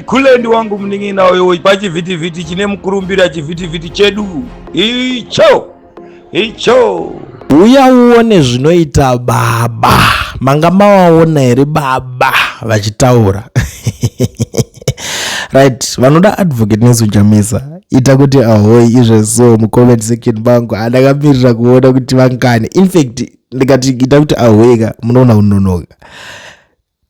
Kulendi wangu mning'ina wewe pachivhitivhiti chine mukurumbira chivhitivhiti chedu icho uya uone zvinoita baba. Manga mawaona here baba vachitaura? Right, vanoda advocate nezujamisa ita kuti ahoi izvo mucomment section bangu andakamirira kuona kuti vangane. In fact ndikati ita kuti ahoika munoona unonoka.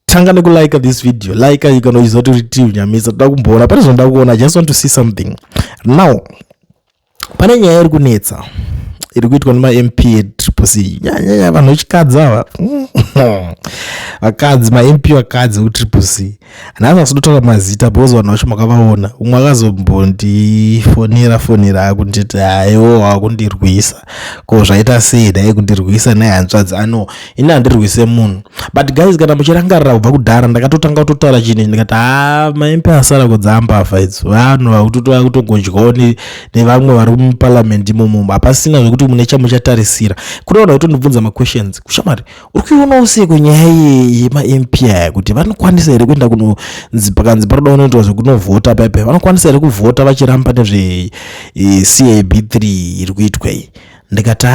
Tanga nekulike this video, like ikanoiza kuti riti unyamisa toda kumboona pane zvonda kuona. I just want to see something. Now pane nyaya iri kunetsa iri kuitwa nema MP eTriple nyanya vanhu vechikadzi ava vakadzi ma-MP vakadzi kuTriple C hanasi asidotaura mazita because vanhu vacho makavaona. Umwe akazombofonera akunditi aiwo akundirwisa ko zvaita sei dai kundirwisa naye hanzvadzi ano ini handirwise munhu. But guys, kana muchirangarira kubva kudhara ndakatotanga kutotaura chinhu ndikati ma-MP asara kudzamba afa idzi vanhu vakutongodyawo nevamwe vari muparliament imomo hapasina zvekuti mune chamuchatarisira. Kunoona kutondibvunza ma-questions kushamari uri kuionawo seko nyaya yema-MP aya kuti vanokwanisa here kuenda pakanzi paroda unoitwa zvekunovhota paipa vanokwanisa here kuvhota vachiramba nezve CAB3 iri kuitwa iyi. Ndikati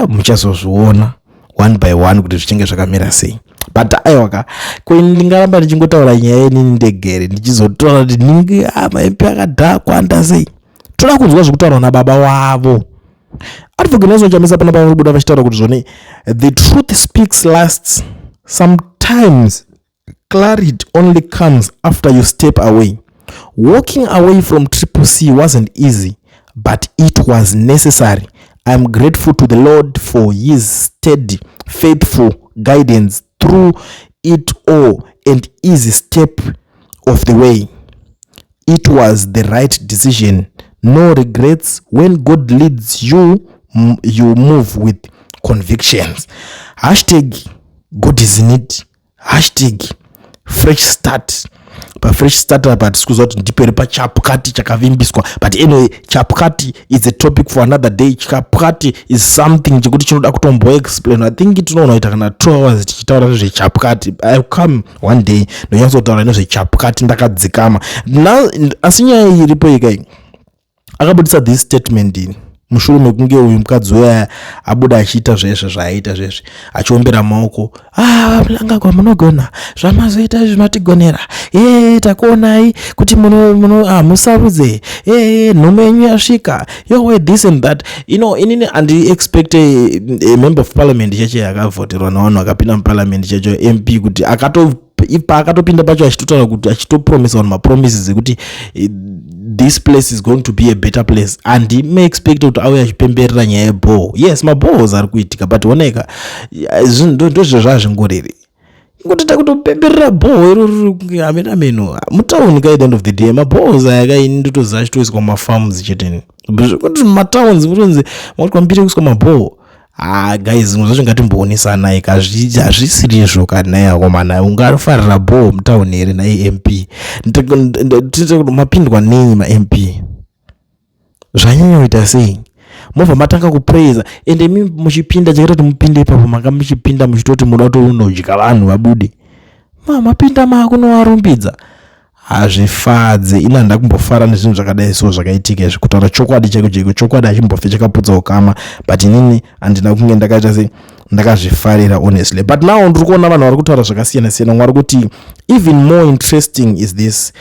muchazozviona one by one kuti zvichinge zvakamira sei. But aiwaka ndingaramba ndichingotaura nyaya yenini ndegere ndichizotaura kuti ningi ma-MP akadhakwa andasei. Toda kunzwa zvekutaurwa nababa wavo. Advocate chamisa pana panobuda vachitaura kuti zvone the truth speaks last. Sometimes clarity only comes after you step away. Walking away from Triple C wasn't easy, but it was necessary. I'm grateful to the Lord for his steady, faithful guidance through it all and easy step of the way. It was the right decision. No regrets. When God leads you, you move with convictions. God is in it. Fresh start. Fresh starter but sikuzwa kuti ndipere pachapukati chakavimbiswa. But anyway, chapukati is a topic for another day. Chapukati is something chekuti chinoda kutombo explain. I think tinoona ita kana 2 hours tichitaura nezve chapukati. I'll come one day nonyatsotaura nezve chapukati ndakadzikama. Asi nyaya iripo ikai akabudisa this statement in mushure mekunge uyu mukadzi uya abuda achiita zveshe zvaaita zveshe achiombera maoko mulanga kwa munogona zvamazoita izvi matigonera takuonai kuti musarudze nhume yenyu yasvika this and that. Inini handi-expect a member of parliament cheche yakavhoterwa navanhu vakapinda muparliament checho MP kuti akatopinda pacho achitotaura kuti achitopromisa vanhu mapromises ekuti this place is going to be a better place. And he may expect kuti auya achipemberera nyaya yebhoo. Yes, mabhoos ari kuitika but oneka ndozvo zvazvingorere ngotoita kutopemberera bhoo iroro amenameno mutauni ka at the end of the day mabhoos aya kaini ndotoziva achitoiswa mafarms cheteni kuti matowns mutonzi kwambiri kuiswa mabhoo. Guys, zvinhu ngatimboonesa ika hazvisiri izvo kana yakomana ungafarira bhoo mutauni here naye MP mapindwa nei ma-MP zvanyanya kuita sei mobva matanga kupraisa ende mi muchipinda chakati mupinde ipapo manga muchipinda muchitoti muda kutonodya vanhu vabude mapinda makunovarumbidza hazvifadze. Ina ndakumbofara nezvinhu zvakadai so zvakaitika izvi kutaura chokwadi chaiko chokwadi achimbofe chakaputsa ukama but inini handina kunge ndakaita sei ndakazvifarira honestly. But now ndiri kuona vanhu vari kutaura zvakasiyana siyana. Mwari kuti even more interesting is this,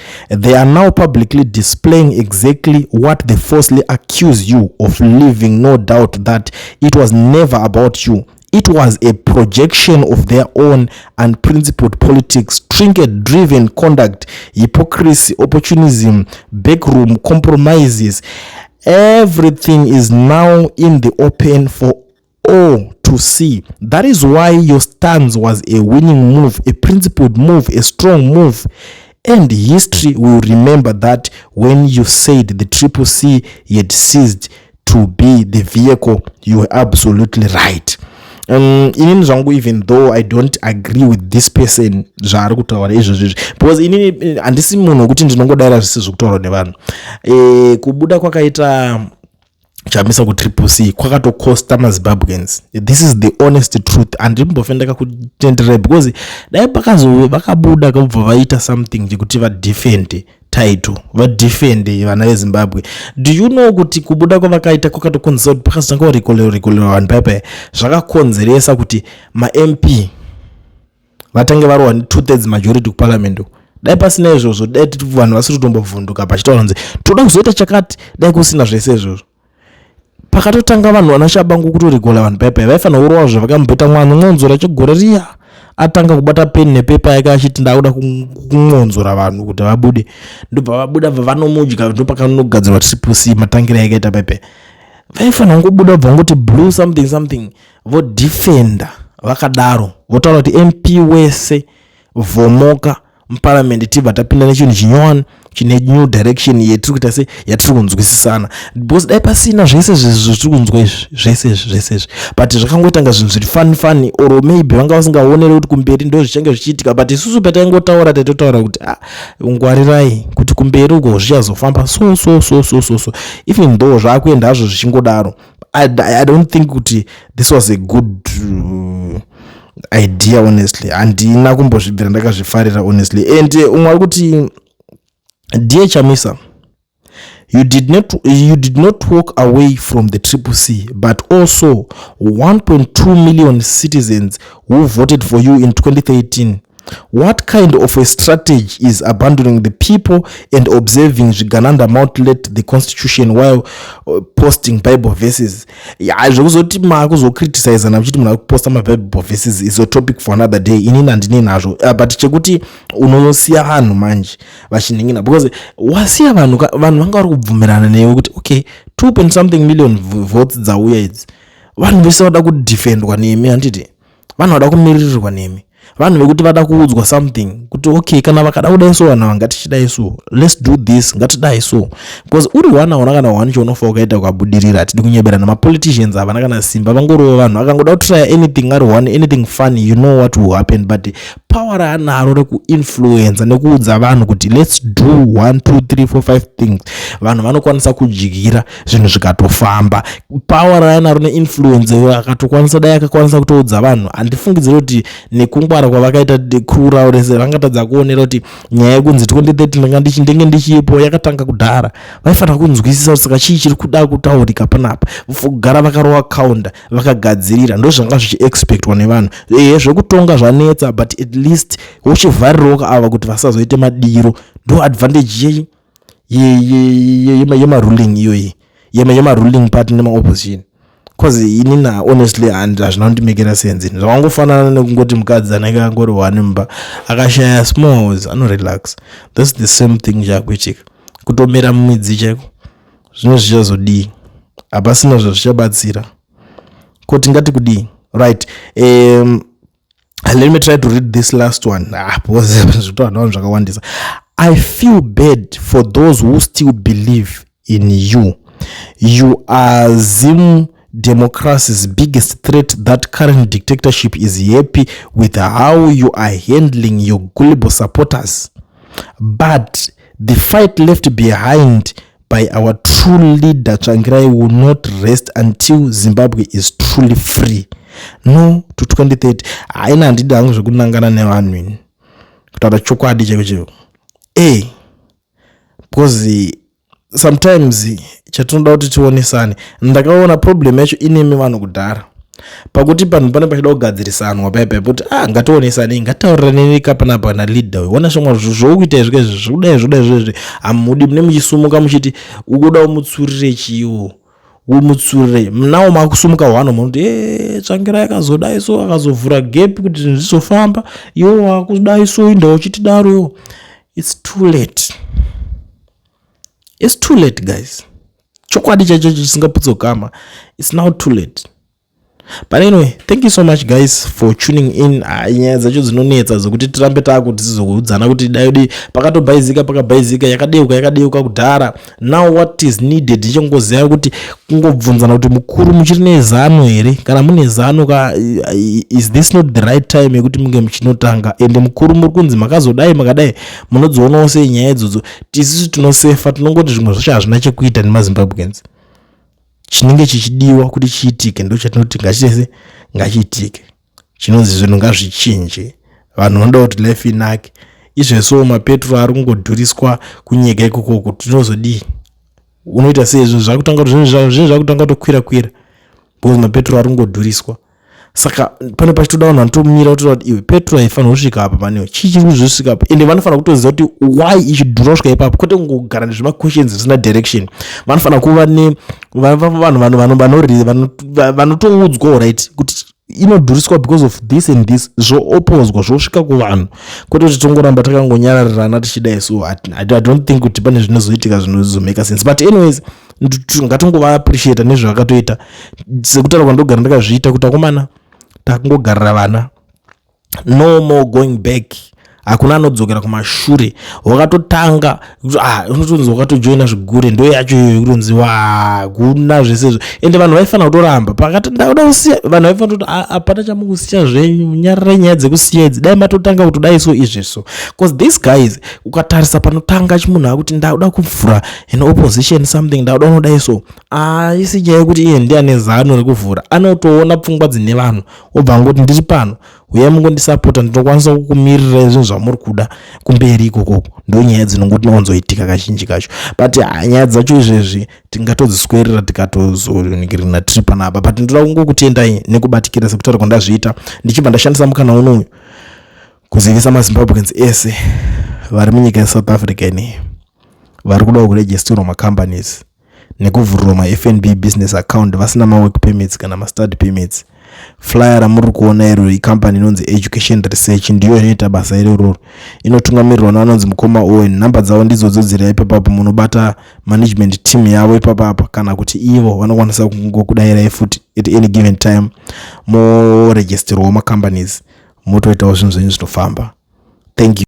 they are now publicly displaying exactly what they falsely accuse you of living. No doubt that it was never about you. It was a projection of their own unprincipled politics, trinket-driven conduct, hypocrisy, opportunism, backroom compromises. Everything is now in the open for all to see. That is why your stance was a winning move, a principled move, a strong move. And history will remember that when you said the Triple C had ceased to be the vehicle, you were absolutely right. Inini zvangu, even though I don't agree with this person zvaari kutaura izvozvo, because inini handisi munhu wekuti ndinongodaira zvisi zvekutaura nevanhu. Kubuda kwakaita chamisa ku triple C kwakatokosta maZimbabweans. This is the honest truth, and ndimbofenda kutendera because dai vakabuda kabva vaita something chekuti vadefend title, vadefend vana veZimbabwe. Do you know kuti kubuda kwavakaita kwakatokonzeresa kuti pakazotanga kurekolera vanhu paipai zvakakonzeresa kuti ma-MP vatange varwa 2/3 majority kuparliament. Dai pasina izvozvo, dai titi vanhu vasiri kutombovhunduka pachitaura kunzi toda kuzoita chakati, dai kusina zvese izvozvo. Pakatotanga vanhu vanashabangu kutorekola vanhu paipai vaifanira kurowa zvavakamboita mwana ngonzora chigore riya atanga kubata peni nepepa yake achiti ndakuda kungonzora vanhu kuti vabude, ndobva vabuda vanomudya, ndopakanogadzirwa triple C matangira yakaita paipai. Vaifanira kungobuda bva ngoti blue something vodefenda vakadaro votaura kuti MP wese vomoka muparliament tibva tapinda nechinhu chinyowani chine new direction yetiri kuita se yatiri kunzwisisana, because dai pasina zvese zviri kunzwa zvese but zvakangoitanga zvinhu zviri fani or maybe vanga vasingaoneri kuti kumberi ndo zvichange zvichiitika, but isusu pataingotaura taitotaura kuti ngwarirai kuti kumberi uko zvichazofamba so even though zvakuenda hazvo zvichingodaro. I don't think kuti this was a good idea honestly, handina kumbozvibvira ndakazvifarira honestly. And umwe ari kuti dear Chamisa, you did not walk away from the triple C, but also 1.2 million citizens who voted for you in 2013. What kind of a strategy is abandoning the people and observing Zvigananda mutilate the constitution while posting Bible verses? Zvekuzoti makuzocriticize nakuchiti muna kuposta Bible verses is a topic for another day. Inini handine nazvo, but chekuti unosiya vanhu manje vachiningina, because wasiya vanhu vanga vari kubvumirana newe kuti okay 2.something million votes dzauya idzi, vanhu vese vada kudefendwa nemi, handiti vanhu vada kumiririrwa nemi, vanhu vekuti vada kuudzwa something kuti okay kana vakada kudai so vanhu vangatichidai so, let's do this, ngatidai so, because uri wanaona kana wani chaunofa ukaita ukabudirira. Hatidi kunyeberana, mapoliticians havana kana simba, vangorowa vanhu vakangoda kutry anything ari one, anything funny, you know what will happen, but power raanaro rekuinfluenza nekuudza vanhu kuti let's do 1 2 3 4 5 things, vanhu vanokwanisa kujikira zvinhu zvikatofamba. Power raanaro neinfluence akatokwanisa dai akakwanisa kutoudza vanhu. Handifungidzire kuti nekungwara kwavakaita crew rao rese vangatadza kuonera kuti nyaya yekunzi 2013 ndenge ndichipo yakatanga kudhara. Vaifanira kunzwisisa kuti saka chii chiri kuda kutaurika panapa, kugara vakarowa counter vakagadzirira, ndozvanga zvichiexpectwa nevanhu. Zvekutonga zvanetsa, but at least uchivhariroka ava kuti vasazoite madiro. Ndo advantage yemaruling iyoyi, yemaruling party nemaopposition. Cause inina honestly hazvina kundimekera sense. Zvakangofanana nekungoti mukadzi anenge angori one mba akashaya smalls anorelax. That's the same thing chakuitika. Kutomera mumidzi chaiko zvino zvichazodii, hapasina zvazvichabatsira. Kuti ngati kudii, right? Let me try to read this last one. I feel bad for those who still believe in you. You are Zim democracy's biggest threat. That current dictatorship is happy with how you are handling your gullible supporters. But the fight left behind by our true leader Tsvangirai will not rest until Zimbabwe is truly free. No to 2030. Aina handidi hangu zvekunangana nevanhu ini kutaura chokwadi chaicho. Because sometimes chatinoda kuti tionesane. Ndakaona problem yacho inemi vanhu kudhara, pakuti panhu pane pachida kugadzirisanwa paipai kuti ngationesane, ngataurirane kapanapa na leader we. Ona zvomwe zvokuita izvi zvodai amudi mune muchisumuka muchiti ukuda umutsurire chiwo umutsurire mnawo makusumuka hwano munoti Tsvangirai akazodai so akazovhura gap kuti zvizofamba yo akudai so inda uchitidaro yo. It's too late. It's too late guys. Chokwadi chacho chisingaputso-kama. It's now too late. But anyway, thank you so much guys for tuning in. Nyaya dzacho dzinonetsa zokuti tirambe takuti tizokuudzana kuti dai pakatobhaizika pakabhaizika yakadeuka kudhara. Now what is needed ichongoziva kuti kungobvunzana kuti mukuru muchiri nezano here, kana mune zano is this not the right time yekuti munge muchinotanga, ende mukuru muri kunzi makazodai makadai munodzonawo sei nyaya idzodzo. Tisusu tinosefa, tinongoti zvimwe zvacho hazvina chekuita nemaZimbabweans. chinenge chichidiwa kuti chiitike ndo chatinoti ngachiitike. Chinonzi zvinhu ngazvichinje, vanhu vanoda kuti life inake. Izvezvo mapetrol ari kungodhuriswa kunyika ikoko tinozodii? Unoita sei izvo zvakutanga zvinhu zvakutanga kutokwira because mapetrol ari kungodhuriswa. Saka pane pachitoda vanhu vanotomira kutoda kuti iwe petrol haifanira kusvika apa panewo chichiri kuzosvika apa, ende vanofanira kutoziva kuti why ichidhura kusvika ipapo, kwete kungogara nezvima questions zvisina direction. Vanofanira kuva vanhu vanotoudzwa right kuti inodhuriswa because of this and this, zvoopozwa zvosvika kuvanhu, kwete kuti tongoramba takangonyararirana tichidai. So I don't think kuti pane zvinozoitika zvinozomeka sense. But anyways, ngatongova appreciate nezvavakatoita. Sekutaura kwandogara ndakazviita kuti akomana takungogarira vana, no more going back. Hakuna anodzokera kumashure. Wakatotanga unotonzi wakatojoina zvigure ndo yacho iyoyo kutonziwa kuna zvesezvo. Ende vanhu vaifanira kutoramba pakati ndauda kusiya, vanhu vaifanira kuti apana chamukusiya zvenyu, munyarare nyaya dzekusiya idzi, dai matotanga kuti dai so izvezvo. Because these guys ukatarisa panotanga chimunhu akuti ndauda kuvhura an opposition something, ndauda unodai so, isi nyaya yekuti iye ndiye ane zano rekuvhura, anotoona pfungwa dzine vanhu obva ngoti ndiri pano, uyai mungondisapota ndinokwanisa kukumirira zvinhu zvamuri kuda kumberi ikoko. Ndo nyaya dzinongoti nowanzoitika kazhinji kacho. But nyaya dzacho izvezvi tingatodziswerera tikatozonikirana tiri panapa. But ndoda kungokutendai nekubatikira sekutaura kwandazviita, ndichibva ndashandisa mukana unoyu kuzivisa maZimbabweans ese vari munyika yeSouth Africa ine vari kuda kuregistirwa macompanies nekuvhurirwa maFNB business account vasina mawork permits kana mastudy permits. Flyer ramuri kuona iro icompany inonzi Education Research ndiyo inoita basa iroro, inotungamirirwa nevanonzi Mukoma Owen. Namba dzavo ndidzo dziri ipapo, munobata management team yavo ipapo, kana kuti ivo vanokwanisa kungokudayirai futi at any given time moregisterwa macompanies, motoitawo zvinhu zvenyu zvinofamba. Thank you.